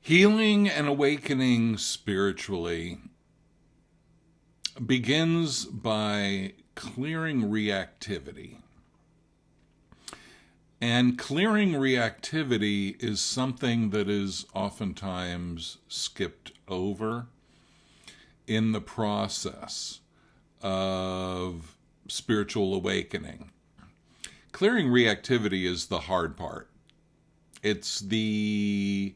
Healing and awakening spiritually begins by clearing reactivity. And clearing reactivity is something that is oftentimes skipped over in the process of spiritual awakening. Clearing reactivity is the hard part. It's the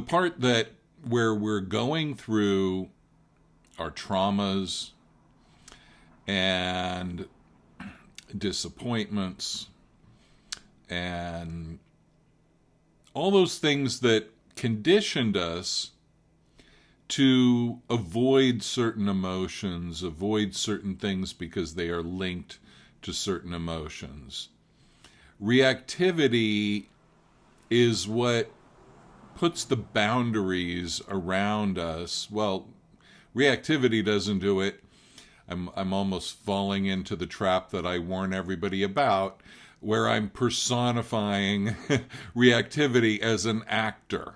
part that where we're going through our traumas and disappointments and all those things that conditioned us to avoid certain emotions, avoid certain things because they are linked to certain emotions. Reactivity is what puts the boundaries around us. Well, reactivity doesn't do it. I'm almost falling into the trap that I warn everybody about, where I'm personifying reactivity as an actor.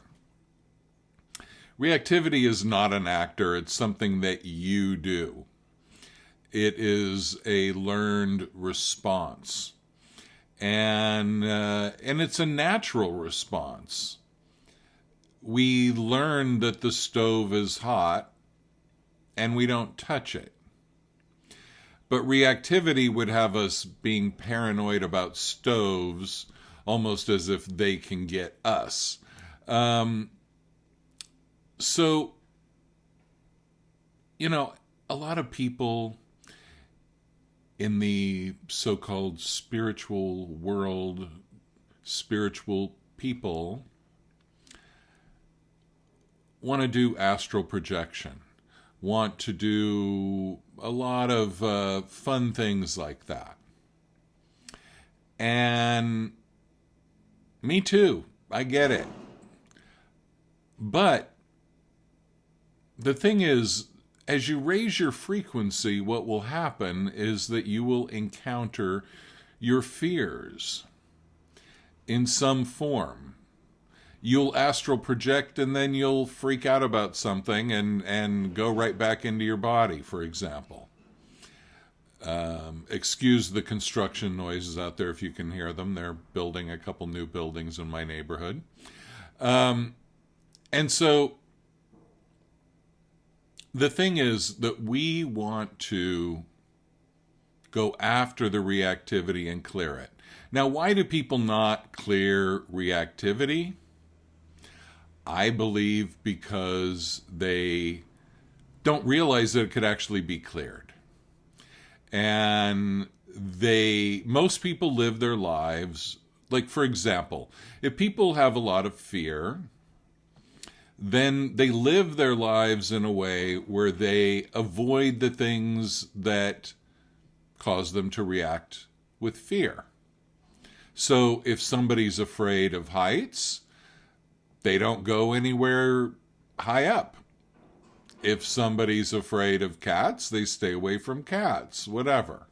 Reactivity is not an actor. It's something that you do. It is a learned response. And it's a natural response. We learn that the stove is hot and we don't touch it. But reactivity would have us being paranoid about stoves, almost as if they can get us. So, a lot of people in the so-called spiritual world, spiritual people, want to do astral projection, want to do a lot of fun things like that. And me too, I get it. But the thing is, as you raise your frequency, what will happen is that you will encounter your fears in some form. You'll astral project and then you'll freak out about something and go right back into your body, for example. Excuse the construction noises out there if you can hear them. They're building a couple new buildings in my neighborhood. And so the thing is that we want to go after the reactivity and clear it. Now, why do people not clear reactivity? I believe because they don't realize that it could actually be cleared. And most people live their lives, like, for example, if people have a lot of fear, then they live their lives in a way where they avoid the things that cause them to react with fear. So if somebody's afraid of heights, they don't go anywhere high up. If somebody's afraid of cats, they stay away from cats, whatever.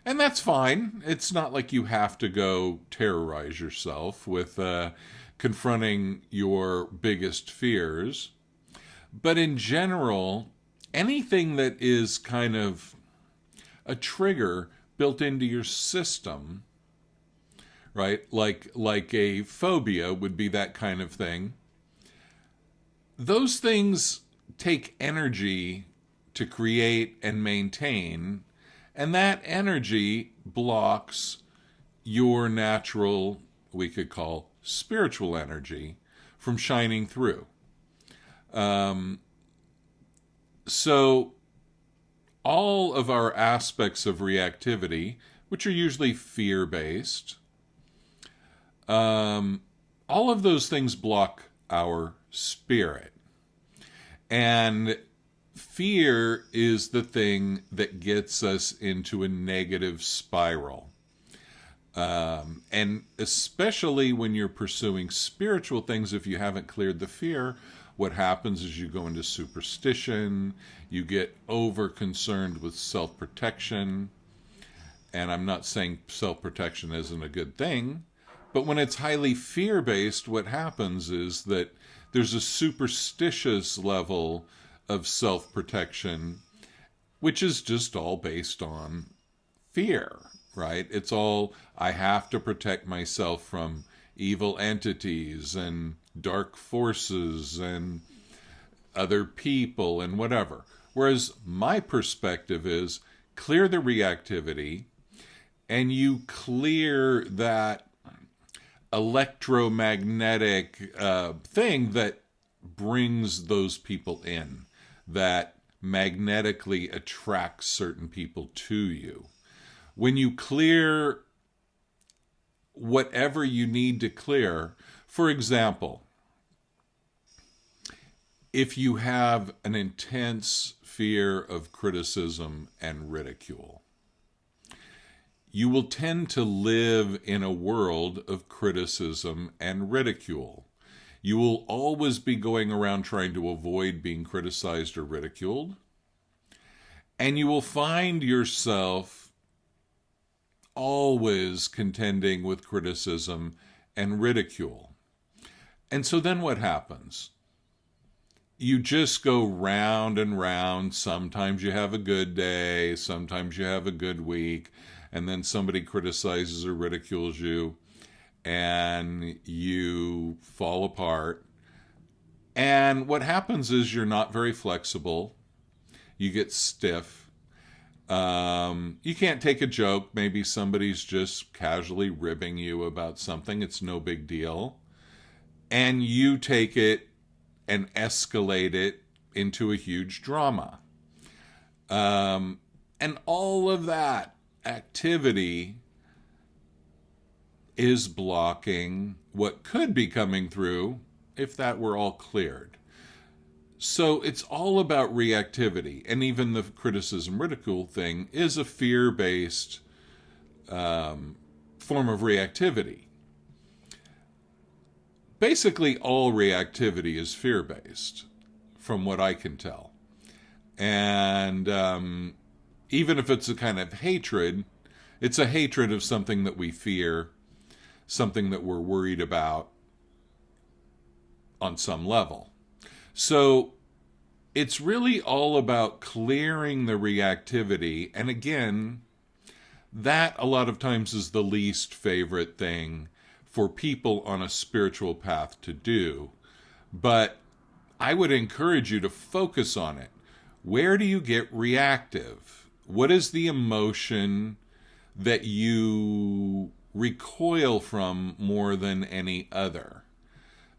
And that's fine. It's not like you have to go terrorize yourself with confronting your biggest fears. But in general, anything that is kind of a trigger built into your system, right? Like a phobia would be that kind of thing. Those things take energy to create and maintain, and that energy blocks your natural, we could call spiritual energy, from shining through. So all of our aspects of reactivity, which are usually fear-based, all of those things block our spirit. And fear is the thing that gets us into a negative spiral. And especially when you're pursuing spiritual things, if you haven't cleared the fear, what happens is you go into superstition, you get over-concerned with self-protection. And I'm not saying self-protection isn't a good thing, But when it's highly fear-based, what happens is that there's a superstitious level of self-protection, which is just all based on fear, right? It's all, I have to protect myself from evil entities and dark forces and other people and whatever. Whereas my perspective is clear the reactivity, and you clear that electromagnetic thing that brings those people in, that magnetically attracts certain people to you. When you clear whatever you need to clear, for example, if you have an intense fear of criticism and ridicule, you will tend to live in a world of criticism and ridicule. You will always be going around trying to avoid being criticized or ridiculed. And you will find yourself always contending with criticism and ridicule. And so then what happens? You just go round and round. Sometimes you have a good day, sometimes you have a good week, and then somebody criticizes or ridicules you, and you fall apart. And what happens is you're not very flexible. You get stiff. You can't take a joke. Maybe somebody's just casually ribbing you about something. It's no big deal. And you take it and escalate it into a huge drama. And all of that activity is blocking what could be coming through if that were all cleared. So it's all about reactivity. And even the criticism ridicule thing is a fear-based form of reactivity. Basically, all reactivity is fear-based, from what I can tell. And even if it's a kind of hatred, it's a hatred of something that we fear, something that we're worried about on some level. So it's really all about clearing the reactivity. And again, that a lot of times is the least favorite thing for people on a spiritual path to do. But I would encourage you to focus on it. Where do you get reactive? What is the emotion that you recoil from more than any other?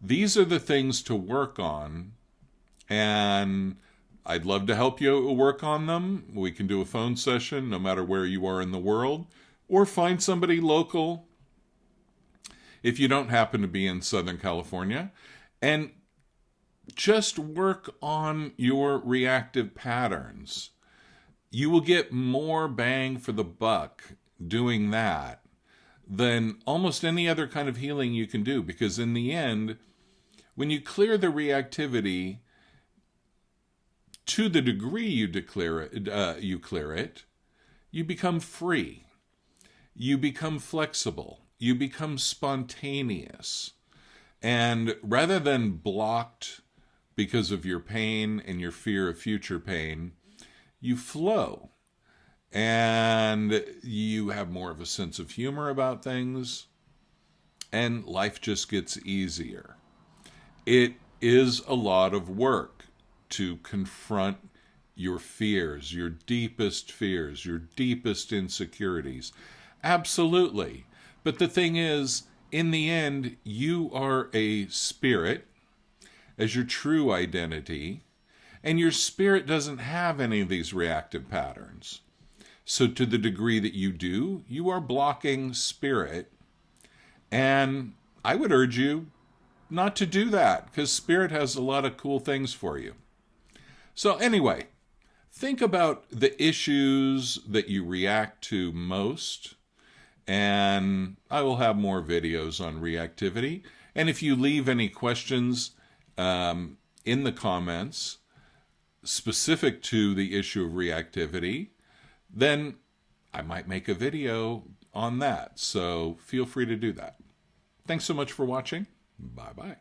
These are the things to work on, and I'd love to help you work on them. We can do a phone session no matter where you are in the world, or find somebody local if you don't happen to be in Southern California, and just work on your reactive patterns. You will get more bang for the buck doing that than almost any other kind of healing you can do, because in the end, when you clear the reactivity to the degree you clear it, you become free. You become flexible. You become spontaneous. And rather than blocked because of your pain and your fear of future pain, you flow. And you have more of a sense of humor about things. And life just gets easier. It is a lot of work to confront your fears, your deepest insecurities. Absolutely. But the thing is, in the end, you are a spirit as your true identity, and your spirit doesn't have any of these reactive patterns. So to the degree that you do, you are blocking spirit. And I would urge you not to do that, because spirit has a lot of cool things for you. So anyway, think about the issues that you react to most, and I will have more videos on reactivity. And if you leave any questions in the comments specific to the issue of reactivity, then I might make a video on that. So feel free to do that. Thanks so much for watching. Bye-bye.